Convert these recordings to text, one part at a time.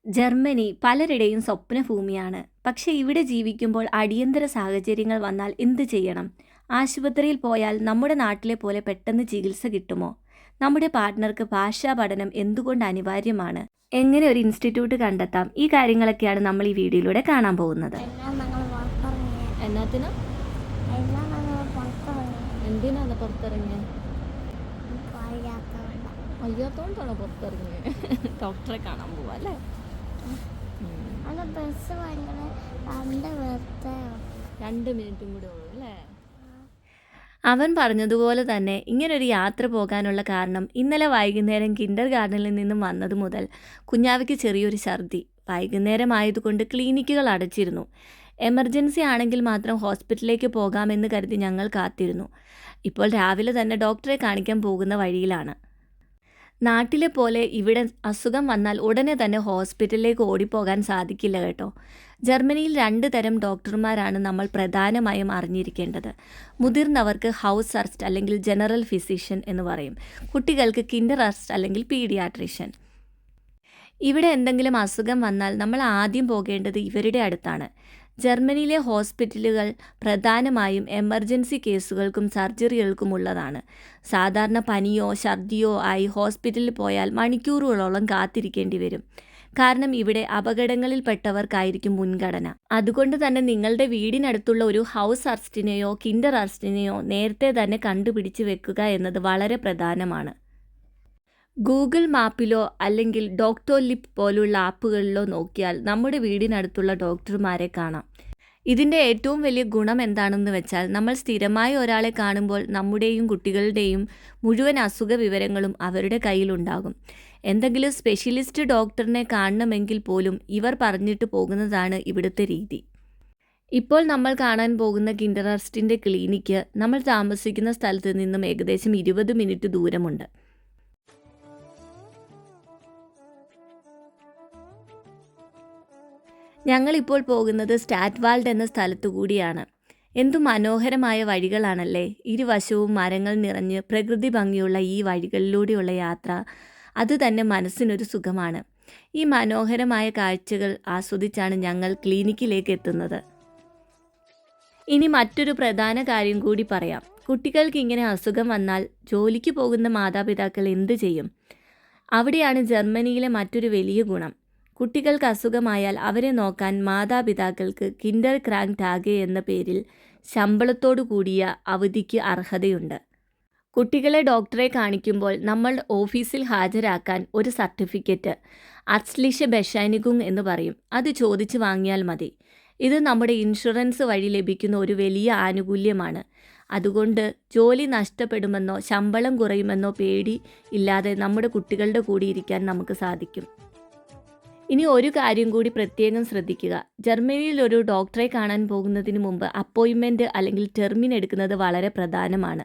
Germany പലരുടെയും സ്വപ്നഭൂമിയാണ്. പക്ഷേ ഇവിടെ ജീവിക്കുമ്പോൾ അടിയന്തര സാഹചര്യങ്ങൾ വന്നാൽ എന്ത് ചെയ്യണം? ആശുപത്രിയിൽ പോയാൽ നമ്മുടെ നാട്ടിലെ പോലെ പെട്ടെന്ന് ചികിത്സ കിട്ടുമോ? നമ്മുടെ പാർട്ട്ണർക്ക് ഭാഷാ പഠനം എന്തുകൊണ്ട് അനിവാര്യമാണ്? എങ്ങനെ ഒരു ഇൻസ്റ്റിറ്റ്യൂട്ട് കണ്ടെത്താം? ഈ കാര്യങ്ങളൊക്കെയാണ് നമ്മൾ ഈ വീഡിയോയിലൂടെ കാണാൻ പോകുന്നത്. എന്നാത്തിനാ എന്തിനാണ് പുറത്തിറങ്ങിയത്? വയ്യാത്തോണ്ടാണോ പുറത്തിറങ്ങിയത്? ഡോക്ടറെ കാണാൻ പോവാ അല്ലേ? ബസ് ഭയങ്കര 2 മിനിറ്റും കൂടെ ഉള്ളൂ അല്ലേ? അവൻ പറഞ്ഞതുപോലെ തന്നെ ഇങ്ങനൊരു യാത്ര പോകാനുള്ള കാരണം ഇന്നലെ വൈകുന്നേരം കിൻഡർ ഗാർഡനിൽ നിന്നും വന്നത് മുതൽ കുഞ്ഞാവയ്ക്ക് ചെറിയൊരു ഛർദി. വൈകുന്നേരം ആയതുകൊണ്ട് ക്ലിനിക്കുകൾ അടച്ചിരുന്നു. എമർജൻസി ആണെങ്കിൽ മാത്രം ഹോസ്പിറ്റലിലേക്ക് പോകാമെന്ന് കരുതി ഞങ്ങൾ കാത്തിരുന്നു. ഇപ്പോൾ രാവിലെ തന്നെ ഡോക്ടറെ കാണിക്കാൻ പോകുന്ന വഴിയിലാണ്. നാട്ടിലെ പോലെ ഇവിടെ അസുഖം വന്നാൽ ഉടനെ തന്നെ ഹോസ്പിറ്റലിലേക്ക് ഓടിപ്പോകാൻ സാധിക്കില്ല കേട്ടോ. ജർമ്മനിയിൽ 2 തരം ഡോക്ടർമാരാണ് നമ്മൾ പ്രധാനമായും അറിഞ്ഞിരിക്കേണ്ടത്. മുതിർന്നവർക്ക് ഹൗസ് അറസ്റ്റ് അല്ലെങ്കിൽ ജനറൽ ഫിസിഷ്യൻ എന്ന് പറയും. കുട്ടികൾക്ക് കിൻഡർ അറസ്റ്റ് അല്ലെങ്കിൽ പീഡിയാട്രീഷ്യൻ. ഇവിടെ എന്തെങ്കിലും അസുഖം വന്നാൽ നമ്മൾ ആദ്യം പോകേണ്ടത് ഇവരുടെ അടുത്താണ്. ജർമ്മനിയിലെ ഹോസ്പിറ്റലുകൾ പ്രധാനമായും എമർജൻസി കേസുകൾക്കും സർജറികൾക്കുമുള്ളതാണ്. സാധാരണ പനിയോ ഛർദിയോ ആയി ഹോസ്പിറ്റലിൽ പോയാൽ മണിക്കൂറുകളോളം കാത്തിരിക്കേണ്ടി വരും. കാരണം ഇവിടെ അപകടങ്ങളിൽപ്പെട്ടവർക്കായിരിക്കും മുൻഗണന. അതുകൊണ്ട് തന്നെ നിങ്ങളുടെ വീടിനടുത്തുള്ള ഒരു ഹൗസ് അറസ്റ്റിനെയോ കിൻഡർ അറസ്റ്റിനെയോ നേരത്തെ തന്നെ കണ്ടുപിടിച്ച് വെക്കുക എന്നത് വളരെ പ്രധാനമാണ്. ഗൂഗിൾ മാപ്പിലോ അല്ലെങ്കിൽ ഡോക്ടർ ലിപ്പ് പോലുള്ള ആപ്പുകളിലോ നോക്കിയാൽ നമ്മുടെ വീടിനടുത്തുള്ള ഡോക്ടർമാരെ കാണാം. ഇതിൻ്റെ ഏറ്റവും വലിയ ഗുണം എന്താണെന്ന് വെച്ചാൽ നമ്മൾ സ്ഥിരമായി ഒരാളെ കാണുമ്പോൾ നമ്മുടെയും കുട്ടികളുടെയും മുഴുവൻ അസുഖ വിവരങ്ങളും അവരുടെ കയ്യിലുണ്ടാകും. എന്തെങ്കിലും സ്പെഷ്യലിസ്റ്റ് ഡോക്ടറിനെ കാണണമെങ്കിൽ പോലും ഇവർ പറഞ്ഞിട്ട് പോകുന്നതാണ് ഇവിടുത്തെ രീതി. ഇപ്പോൾ നമ്മൾ കാണാൻ പോകുന്ന കിൻഡർ അറസ്റ്റിൻ്റെ ക്ലിനിക്ക് നമ്മൾ താമസിക്കുന്ന സ്ഥലത്ത് നിന്നും ഏകദേശം 20 മിനിറ്റ് ദൂരമുണ്ട്. ഞങ്ങളിപ്പോൾ പോകുന്നത് സ്റ്റാറ്റ്വാൾഡ് എന്ന സ്ഥലത്തു കൂടിയാണ്. എന്തു മനോഹരമായ വഴികളാണല്ലേ! ഇരുവശവും മരങ്ങൾ നിറഞ്ഞ് പ്രകൃതി ഭംഗിയുള്ള ഈ വഴികളിലൂടെയുള്ള യാത്ര അത് തന്നെ മനസ്സിനൊരു സുഖമാണ്. ഈ മനോഹരമായ കാഴ്ചകൾ ആസ്വദിച്ചാണ് ഞങ്ങൾ ക്ലിനിക്കിലേക്ക് എത്തുന്നത്. ഇനി മറ്റൊരു പ്രധാന കാര്യം കൂടി പറയാം. കുട്ടികൾക്ക് ഇങ്ങനെ അസുഖം വന്നാൽ ജോലിക്ക് പോകുന്ന മാതാപിതാക്കൾ എന്ത് ചെയ്യും? അവിടെയാണ് ജർമ്മനിയിലെ മറ്റൊരു വലിയ ഗുണം. കുട്ടികൾക്ക് അസുഖമായാൽ അവരെ നോക്കാൻ മാതാപിതാക്കൾക്ക് കിൻഡർ ക്രാങ്ക് ടാഗെ എന്ന പേരിൽ ശമ്പളത്തോടു കൂടിയ അവധിക്ക് അർഹതയുണ്ട്. കുട്ടികളെ ഡോക്ടറെ കാണിക്കുമ്പോൾ നമ്മൾ ഓഫീസിൽ ഹാജരാക്കാൻ ഒരു സർട്ടിഫിക്കറ്റ്, അർച്ച്ലിഷെ ബെഷൈനികുങ് എന്ന് പറയും, അത് ചോദിച്ചു വാങ്ങിയാൽ മതി. ഇത് നമ്മുടെ ഇൻഷുറൻസ് വഴി ലഭിക്കുന്ന ഒരു വലിയ ആനുകൂല്യമാണ്. അതുകൊണ്ട് ജോലി നഷ്ടപ്പെടുമെന്നോ ശമ്പളം കുറയുമെന്നോ പേടി ഇല്ലാതെ നമ്മുടെ കുട്ടികളുടെ കൂടെ ഇരിക്കാൻ നമുക്ക് സാധിക്കും. ഇനി ഒരു കാര്യം കൂടി പ്രത്യേകം ശ്രദ്ധിക്കുക. ജർമ്മനിയിൽ ഒരു ഡോക്ടറെ കാണാൻ പോകുന്നതിന് മുമ്പ് അപ്പോയിൻമെൻറ്റ് അല്ലെങ്കിൽ ടെർമിൻ എടുക്കുന്നത് വളരെ പ്രധാനമാണ്.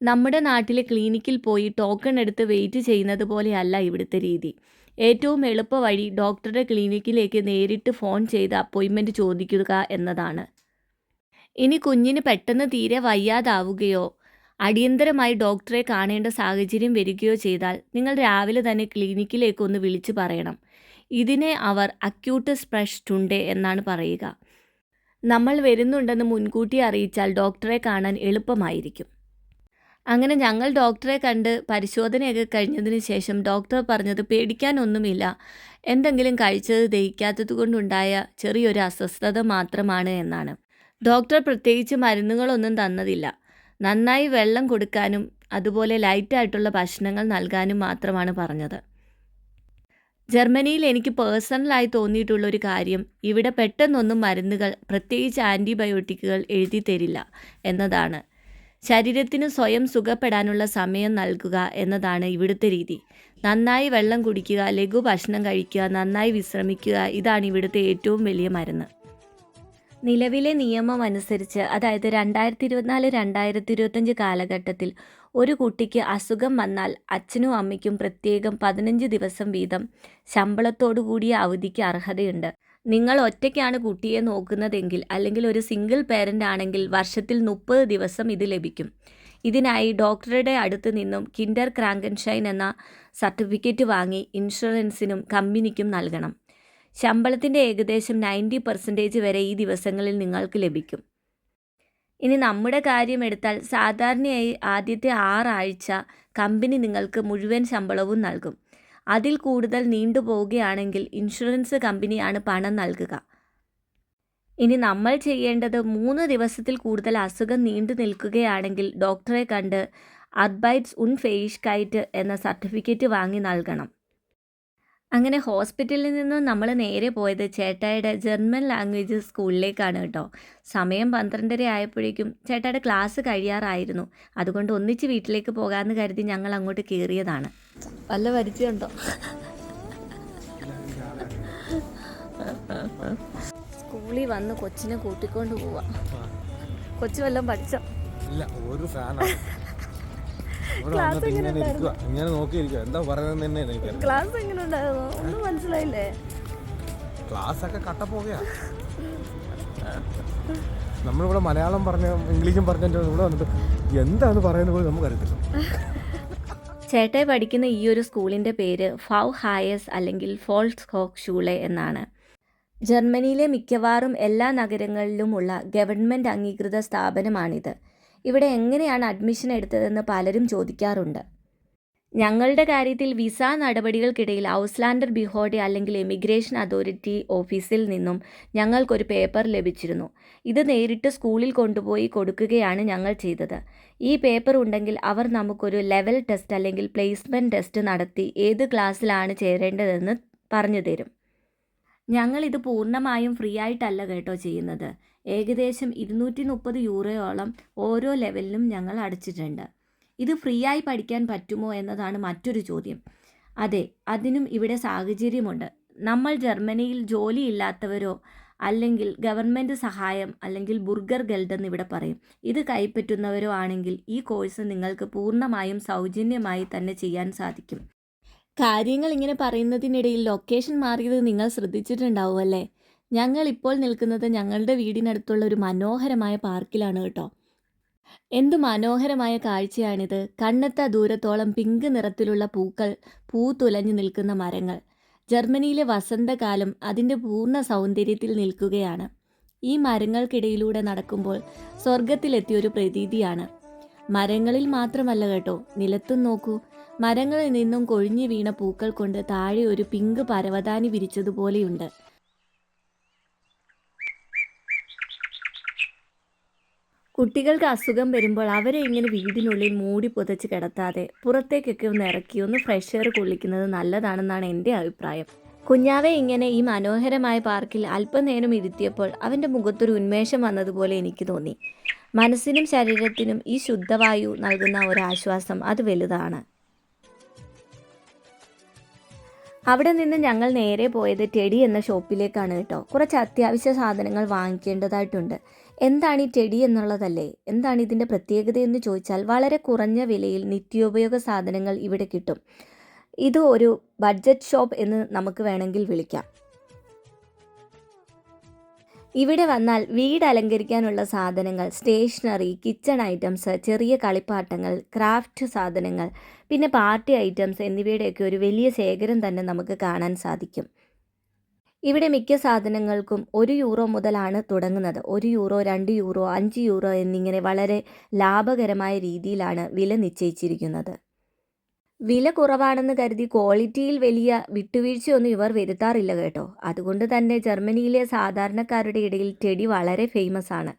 നമ്മുടെ നാട്ടിലെ ക്ലിനിക്കിൽ പോയി ടോക്കൺ എടുത്ത് വെയിറ്റ് ചെയ്യുന്നത് പോലെയല്ല ഇവിടുത്തെ രീതി. ഏറ്റവും എളുപ്പ വഴി ഡോക്ടറുടെ ക്ലിനിക്കിലേക്ക് നേരിട്ട് ഫോൺ ചെയ്ത് അപ്പോയിൻമെൻറ്റ് ചോദിക്കുക എന്നതാണ്. ഇനി കുഞ്ഞിന് പെട്ടെന്ന് തീരെ വയ്യാതാവുകയോ അടിയന്തരമായി ഡോക്ടറെ കാണേണ്ട സാഹചര്യം വരികയോ ചെയ്താൽ നിങ്ങൾ രാവിലെ തന്നെ ക്ലിനിക്കിലേക്ക് ഒന്ന് വിളിച്ചു പറയണം. ഇതിനെ അവർ അക്യൂട്ട് സ്പ്രഷ് സ്റ്റുണ്ടെ എന്നാണ് പറയുക. നമ്മൾ വരുന്നുണ്ടെന്ന് മുൻകൂട്ടി അറിയിച്ചാൽ ഡോക്ടറെ കാണാൻ എളുപ്പമായിരിക്കും. അങ്ങനെ ഞങ്ങൾ ഡോക്ടറെ കണ്ട് പരിശോധനയൊക്കെ കഴിഞ്ഞതിന് ശേഷം ഡോക്ടർ പറഞ്ഞത് പേടിക്കാനൊന്നുമില്ല, എന്തെങ്കിലും കഴിച്ചത് ദഹിക്കാത്തത് കൊണ്ടുണ്ടായ ചെറിയൊരു അസ്വസ്ഥത മാത്രമാണ് എന്നാണ്. ഡോക്ടർ പ്രത്യേകിച്ച് മരുന്നുകളൊന്നും തന്നതില്ല. നന്നായി വെള്ളം കൊടുക്കാനും അതുപോലെ ലൈറ്റായിട്ടുള്ള ഭക്ഷണങ്ങൾ നൽകാനും മാത്രമാണ് പറഞ്ഞത്. ജർമ്മനിയിൽ എനിക്ക് പേഴ്സണലായി തോന്നിയിട്ടുള്ളൊരു കാര്യം ഇവിടെ പെട്ടെന്നൊന്നും മരുന്നുകൾ, പ്രത്യേകിച്ച് ആൻറ്റിബയോട്ടിക്കുകൾ എഴുതി തരില്ല എന്നതാണ്. ശരീരത്തിന് സ്വയം സുഖപ്പെടാനുള്ള സമയം നൽകുക എന്നതാണ് ഇവിടുത്തെ രീതി. നന്നായി വെള്ളം കുടിക്കുക, ലഘു ഭക്ഷണം കഴിക്കുക, നന്നായി വിശ്രമിക്കുക, ഇതാണ് ഇവിടുത്തെ ഏറ്റവും വലിയ മരുന്ന്. നിലവിലെ നിയമം അനുസരിച്ച്, അതായത് 2024-2025 കാലഘട്ടത്തിൽ ഒരു കുട്ടിക്ക് അസുഖം വന്നാൽ അച്ഛനും അമ്മയ്ക്കും പ്രത്യേകം 15 ദിവസം വീതം ശമ്പളത്തോടു കൂടിയ അവധിക്ക് അർഹതയുണ്ട്. നിങ്ങൾ ഒറ്റയ്ക്കാണ് കുട്ടിയെ നോക്കുന്നതെങ്കിൽ അല്ലെങ്കിൽ ഒരു സിംഗിൾ പേരൻ്റ് ആണെങ്കിൽ വർഷത്തിൽ 30 ദിവസം ഇത് ലഭിക്കും. ഇതിനായി ഡോക്ടറുടെ അടുത്ത് നിന്നും കിൻഡർ ക്രാങ്കൻഷൈൻ എന്ന സർട്ടിഫിക്കറ്റ് വാങ്ങി ഇൻഷുറൻസിനും കമ്പനിക്കും നൽകണം. ശമ്പളത്തിൻ്റെ ഏകദേശം 90% വരെ ഈ ദിവസങ്ങളിൽ നിങ്ങൾക്ക് ലഭിക്കും. ഇനി നമ്മുടെ കാര്യം എടുത്താൽ സാധാരണയായി ആദ്യത്തെ 6 ആഴ്ച കമ്പനി നിങ്ങൾക്ക് മുഴുവൻ ശമ്പളവും നൽകും. അതിൽ കൂടുതൽ നീണ്ടുപോവുകയാണെങ്കിൽ ഇൻഷുറൻസ് കമ്പനിയാണ് പണം നൽകുക. ഇനി നമ്മൾ ചെയ്യേണ്ടത് 3 ദിവസത്തിൽ കൂടുതൽ അസുഖം നീണ്ടു നിൽക്കുകയാണെങ്കിൽ ഡോക്ടറെ കണ്ട് അർബൈറ്റ്സ് ഉൺഫെയിഷ്കൈറ്റ് എന്ന സർട്ടിഫിക്കറ്റ് വാങ്ങി നൽകണം. അങ്ങനെ ഹോസ്പിറ്റലിൽ നിന്നും നമ്മൾ നേരെ പോയത് ചേട്ടായുടെ ജർമ്മൻ ലാംഗ്വേജ് സ്കൂളിലേക്കാണ് കേട്ടോ. സമയം 12:30 ആയപ്പോഴേക്കും ചേട്ടായുടെ ക്ലാസ് കഴിയാറായിരുന്നു. അതുകൊണ്ട് ഒന്നിച്ച് വീട്ടിലേക്ക് പോകാമെന്ന് കരുതി ഞങ്ങൾ അങ്ങോട്ട് കയറിയതാണ്. വല്ല പരിചയമുണ്ടോ? സ്കൂളിൽ വന്ന് കൊച്ചിനെ കൂട്ടിക്കൊണ്ട് പോവാ. കൊച്ചു വല്ലതും പഠിച്ചോ? ഇല്ല, ഒരു ഫാനാണ്. ഇങ്ങനെ നോക്കിയിരിക്കുക, എന്താ പറയുന്നത് തന്നെ എനിക്കറിയാം. ക്ലാസ് എങ്ങനെ ഉണ്ടായിരുന്നു? ഒന്നും മനസ്സിലായില്ലേ? ക്ലാസ് ഒക്കെ കട്ടപ്പോകയാ. നമ്മളിവിടെ മലയാളം പറഞ്ഞ ഇംഗ്ലീഷും പറഞ്ഞിട്ട് ഇവിടെ വന്നിട്ട് എന്താണ് പറയുന്നത് പോലും നമുക്കറിയത്തില്ല. ചേട്ടായി പഠിക്കുന്ന ഈ ഒരു സ്കൂളിൻ്റെ പേര് ഫൗ ഹായസ് അല്ലെങ്കിൽ ഫോൾസ് ഹോക്ക് ഷൂളെ എന്നാണ്. ജർമ്മനിയിലെ മിക്കവാറും എല്ലാ നഗരങ്ങളിലുമുള്ള ഗവൺമെൻറ് അംഗീകൃത സ്ഥാപനമാണിത്. ഇവിടെ എങ്ങനെയാണ് അഡ്മിഷൻ എടുത്തതെന്ന് പലരും ചോദിക്കാറുണ്ട്. ഞങ്ങളുടെ കാര്യത്തിൽ വിസ നടപടികൾക്കിടയിൽ ഔസ്ലാൻഡർ ബിഹോഡെ അല്ലെങ്കിൽ എമിഗ്രേഷൻ അതോറിറ്റി ഓഫീസിൽ നിന്നും ഞങ്ങൾക്കൊരു പേപ്പർ ലഭിച്ചിരുന്നു. ഇത് നേരിട്ട് സ്കൂളിൽ കൊണ്ടുപോയി കൊടുക്കുകയാണ് ഞങ്ങൾ ചെയ്തത്. ഈ പേപ്പർ ഉണ്ടെങ്കിൽ അവർ നമുക്കൊരു ലെവൽ ടെസ്റ്റ് അല്ലെങ്കിൽ പ്ലേസ്മെൻറ്റ് ടെസ്റ്റ് നടത്തി ഏത് ക്ലാസ്സിലാണ് ചേരേണ്ടതെന്ന് പറഞ്ഞു തരും. ഞങ്ങളിത് പൂർണ്ണമായും ഫ്രീ ആയിട്ടല്ല കേട്ടോ ചെയ്യുന്നത്. ഏകദേശം 230 യൂറോയോളം ഓരോ ലെവലിനും ഞങ്ങൾ അടച്ചിട്ടുണ്ട്. ഇത് ഫ്രീ ആയി പഠിക്കാൻ പറ്റുമോ എന്നതാണ് മറ്റൊരു ചോദ്യം. അതെ, അതിനും ഇവിടെ സാഹചര്യമുണ്ട്. നമ്മൾ ജർമ്മനിയിൽ ജോലിയില്ലാത്തവരോ അല്ലെങ്കിൽ ഗവൺമെൻറ് സഹായം അല്ലെങ്കിൽ ബുർഗർ ഗെൽഡ് എന്ന് ഇവിടെ പറയും, ഇത് കൈപ്പറ്റുന്നവരോ ആണെങ്കിൽ ഈ കോഴ്സ് നിങ്ങൾക്ക് പൂർണ്ണമായും സൗജന്യമായി തന്നെ ചെയ്യാൻ സാധിക്കും. കാര്യങ്ങൾ ഇങ്ങനെ പറയുന്നതിനിടയിൽ ലൊക്കേഷൻ മാറിയത് നിങ്ങൾ ശ്രദ്ധിച്ചിട്ടുണ്ടാവുമല്ലേ? ഞങ്ങൾ ഇപ്പോൾ നിൽക്കുന്നത് ഞങ്ങളുടെ വീടിനടുത്തുള്ള ഒരു മനോഹരമായ പാർക്കിലാണ് കേട്ടോ. എന്തു മനോഹരമായ കാഴ്ചയാണിത്! കണ്ണെത്താ ദൂരത്തോളം പിങ്ക് നിറത്തിലുള്ള പൂക്കൾ പൂത്തുലഞ്ഞു നിൽക്കുന്ന മരങ്ങൾ. ജർമ്മനിയിലെ വസന്തകാലം അതിൻ്റെ പൂർണ്ണ സൗന്ദര്യത്തിൽ നിൽക്കുകയാണ്. ഈ മരങ്ങൾക്കിടയിലൂടെ നടക്കുമ്പോൾ സ്വർഗത്തിലെത്തിയൊരു പ്രതീതിയാണ്. മരങ്ങളിൽ മാത്രമല്ല കേട്ടോ, നിലത്തും നോക്കൂ. മരങ്ങളിൽ നിന്നും കൊഴിഞ്ഞു വീണ പൂക്കൾ കൊണ്ട് താഴെ ഒരു പിങ്ക് പരവതാനി വിരിച്ചതുപോലെയുണ്ട്. കുട്ടികൾക്ക് അസുഖം വരുമ്പോൾ അവരെ ഇങ്ങനെ വീടിനുള്ളിൽ മൂടി പുതച്ച് കിടത്താതെ പുറത്തേക്കൊക്കെ ഒന്ന് ഇറക്കി ഒന്ന് ഫ്രഷ് എയർ കൊള്ളിക്കുന്നത് നല്ലതാണെന്നാണ് എൻ്റെ അഭിപ്രായം. കുഞ്ഞാവെ ഇങ്ങനെ ഈ മനോഹരമായ പാർക്കിൽ അല്പനേരം ഇരുത്തിയപ്പോൾ അവൻ്റെ മുഖത്തൊരു ഉന്മേഷം വന്നതുപോലെ എനിക്ക് തോന്നി. മനസ്സിനും ശരീരത്തിനും ഈ ശുദ്ധവായു നൽകുന്ന ഒരാശ്വാസം അത് വലുതാണ്. അവിടെ നിന്ന് ഞങ്ങൾ നേരെ പോയത് ടെഡി എന്ന ഷോപ്പിലേക്കാണ് കേട്ടോ. കുറച്ച് അത്യാവശ്യ സാധനങ്ങൾ വാങ്ങിക്കേണ്ടതായിട്ടുണ്ട്. എന്താണ് ഈ ടെഡി എന്നുള്ളതല്ലേ? എന്താണ് ഇതിൻ്റെ പ്രത്യേകതയെന്ന് ചോദിച്ചാൽ വളരെ കുറഞ്ഞ വിലയിൽ നിത്യോപയോഗ സാധനങ്ങൾ ഇവിടെ കിട്ടും. ഇത് ഒരു ബഡ്ജറ്റ് ഷോപ്പ് എന്ന് നമുക്ക് വേണമെങ്കിൽ വിളിക്കാം. ഇവിടെ വന്നാൽ വീട് അലങ്കരിക്കാനുള്ള സാധനങ്ങൾ, സ്റ്റേഷനറി, കിച്ചൺ ഐറ്റംസ്, ചെറിയ കളിപ്പാട്ടങ്ങൾ, ക്രാഫ്റ്റ് സാധനങ്ങൾ, പിന്നെ പാർട്ടി ഐറ്റംസ് എന്നിവയുടെയൊക്കെ ഒരു വലിയ ശേഖരം തന്നെ നമുക്ക് കാണാൻ സാധിക്കും. ഇവിടെ മിക്ക സാധനങ്ങൾക്കും 1 യൂറോ മുതലാണ് തുടങ്ങുന്നത്. 1 യൂറോ, 2 യൂറോ, 5 യൂറോ എന്നിങ്ങനെ വളരെ ലാഭകരമായ രീതിയിലാണ് വില നിശ്ചയിച്ചിരിക്കുന്നത്. വില കുറവാണെന്ന് കരുതി ക്വാളിറ്റിയിൽ വലിയ വിട്ടുവീഴ്ചയൊന്നും ഇവർ വരുത്താറില്ല കേട്ടോ. അതുകൊണ്ട് തന്നെ ജർമ്മനിയിലെ സാധാരണക്കാരുടെ ഇടയിൽ ടെഡി വളരെ ഫേമസ് ആണ്.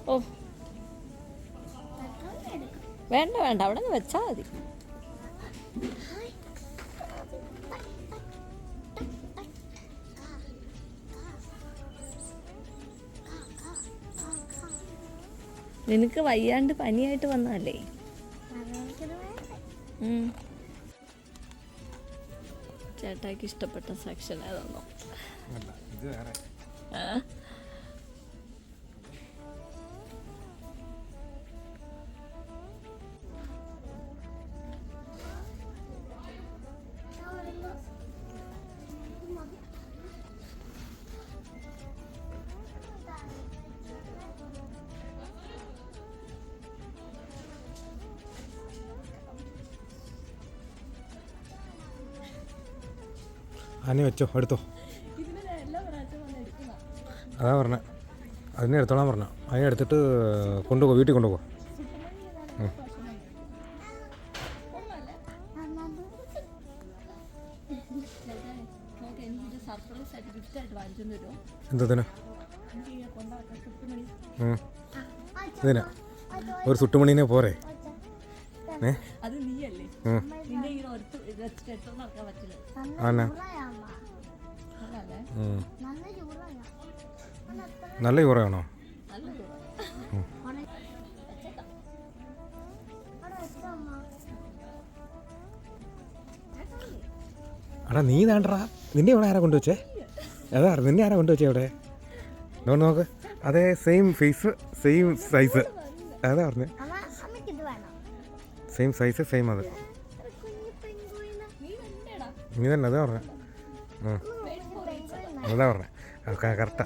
ഓ വേണ്ട വേണ്ട, അവിടെ നിന്ന് വെച്ചാൽ മതി. നിനക്ക് വയ്യാണ്ട് പനിയായിട്ട് വന്നതല്ലേ? ചേട്ടായിക്ക് ഇഷ്ടപ്പെട്ട സെക്ഷൻ ഏതാണോ? അനി വെച്ചോ, എടുത്തോ. അതാ പറഞ്ഞേ, അതിനെ എടുത്തോളാൻ പറഞ്ഞ. അതിനെ എടുത്തിട്ട് കൊണ്ടുപോ, വീട്ടിൽ കൊണ്ടുപോ. എന്തതിനാ? ഇതിനാ ഒരു സുട്ടുമണീനെ പോരെ. ആന്നാ നല്ല യൂറയാണോ? എടാ നീ വേണ്ടടാ, നിന്നെ ഇവിടെ ആരാ കൊണ്ടുവച്ചേ? അതാ നിന്നെ ആരാ കൊണ്ടുവച്ചേ ഇവിടെ? നോക്ക്, അതേ സെയിം ഫേസ് സെയിം സൈസ്. അതാ പറഞ്ഞേ, സെയിം സൈസ് സെയിം. അത് നീ തന്നെ അതാ പറഞ്ഞേ. അതാ പറഞ്ഞേ, കറക്റ്റാ.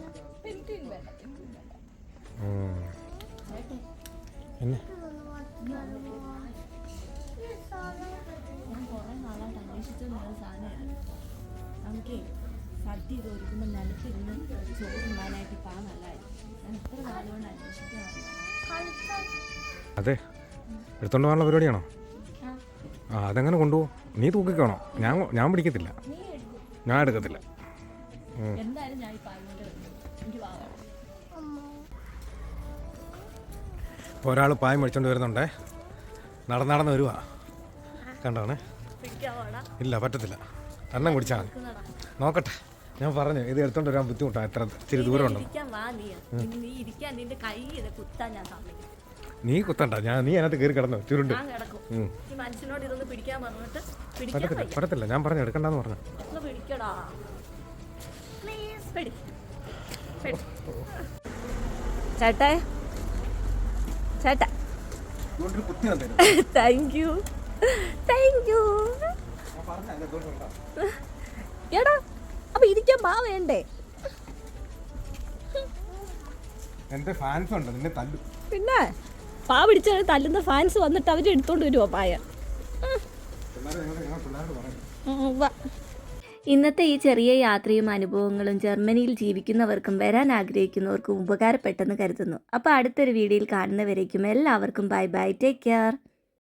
എന്നെ നമുക്ക് സദ്യ ഇത് ഒരുക്കുമ്പോൾ നിലത്തിരുന്ന് ചോറുണ്ടാനായിട്ട് ഇപ്പം നല്ലതായിരിക്കും. ഞാൻ എത്ര കാലം കൊണ്ട് അന്വേഷിക്കാറില്ല. അതെ, എടുത്തോണ്ട് പോകാനുള്ള പരിപാടിയാണോ? ആ, അതെങ്ങനെ കൊണ്ടുപോകും? നീ തൂക്കിക്കോണോ? ഞാൻ പിടിക്കത്തില്ല, ഞാൻ എടുക്കത്തില്ല. എന്തായാലും ഞാൻ ഇപ്പം അതുകൊണ്ട് എനിക്ക് വാങ്ങണം. ഇപ്പോൾ ഒരാൾ പായം മേടിച്ചോണ്ട് വരുന്നുണ്ടേ. നടന്ന് വരുവാ, കണ്ടാണേ. ഇല്ല, പറ്റത്തില്ല. എണ്ണം കുടിച്ചാൽ മതി. നോക്കട്ടെ, ഞാൻ പറഞ്ഞു ഇത് എടുത്തോണ്ട് വരാൻ ബുദ്ധിമുട്ടാണ്. എത്ര ഇച്ചിരി ദൂരം ഉണ്ടോ? നീ കുത്തണ്ട, നീ അതിനകത്ത് കയറി കിടന്നു ചുരുണ്ട്. പറ്റത്തില്ല, ഞാൻ പറഞ്ഞു എടുക്കണ്ടെന്ന് പറഞ്ഞു. ചേട്ടാ ചേട്ടാ, താങ്ക് യു. എടാ അപ്പൊ ഇരിക്കാൻ പാ വേണ്ടേ? എന്റെ ഫാൻസ് ഉണ്ട്, നിന്നെ തല്ലു. പിന്നെ പാ പിടിച്ച തല്ലുന്ന ഫാൻസ് വന്നിട്ട് അവര് എടുത്തോണ്ട് വരുമോ പായ? ഇന്നത്തെ ഈ ചെറിയ യാത്രയും അനുഭവങ്ങളും ജർമ്മനിയിൽ ജീവിക്കുന്നവർക്കും വരാൻ ആഗ്രഹിക്കുന്നവർക്കും ഉപകാരപ്പെട്ടെന്ന് കരുതുന്നു. അപ്പോൾ അടുത്തൊരു വീഡിയോയിൽ കാണുന്നവരേക്കും എല്ലാവർക്കും ബൈ ബൈ, ടേക്ക് കെയർ.